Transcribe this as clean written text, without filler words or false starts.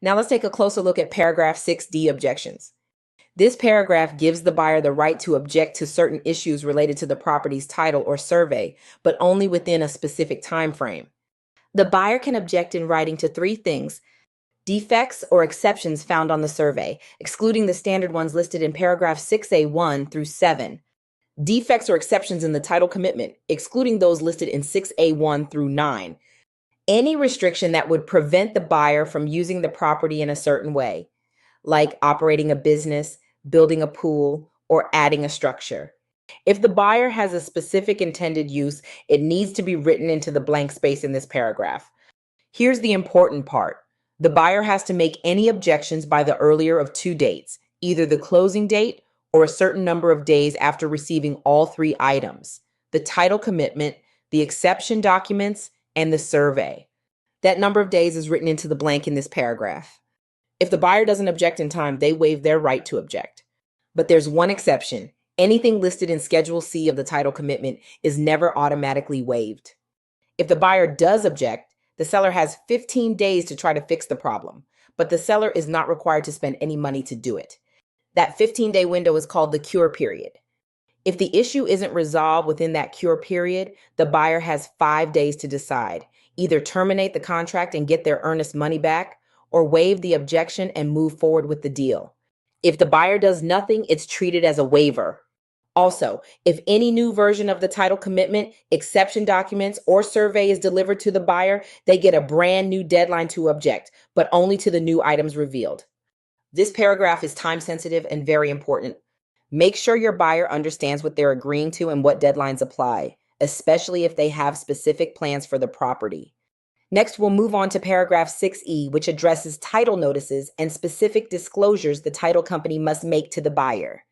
Now let's take a closer look at paragraph 6D, objections. This paragraph gives the buyer the right to object to certain issues related to the property's title or survey, but only within a specific time frame. The buyer can object in writing to three things: defects or exceptions found on the survey, excluding the standard ones listed in paragraph 6A1 through 7. Defects or exceptions in the title commitment, excluding those listed in 6A1 through 9. Any restriction that would prevent the buyer from using the property in a certain way, like operating a business, building a pool, or adding a structure. If the buyer has a specific intended use, it needs to be written into the blank space in this paragraph. Here's the important part. The buyer has to make any objections by the earlier of two dates, either the closing date or a certain number of days after receiving all three items: the title commitment, the exception documents, and the survey. That number of days is written into the blank in this paragraph. If the buyer doesn't object in time, they waive their right to object. But there's one exception. Anything listed in Schedule C of the title commitment is never automatically waived. If the buyer does object, the seller has 15 days to try to fix the problem, but the seller is not required to spend any money to do it. That 15-day window is called the cure period. If the issue isn't resolved within that cure period, the buyer has 5 days to decide: either terminate the contract and get their earnest money back, or waive the objection and move forward with the deal. If the buyer does nothing, it's treated as a waiver. Also, if any new version of the title commitment, exception documents, or survey is delivered to the buyer, they get a brand new deadline to object, but only to the new items revealed. This paragraph is time sensitive and very important. Make sure your buyer understands what they're agreeing to and what deadlines apply, especially if they have specific plans for the property. Next, we'll move on to paragraph 6E, which addresses title notices and specific disclosures the title company must make to the buyer.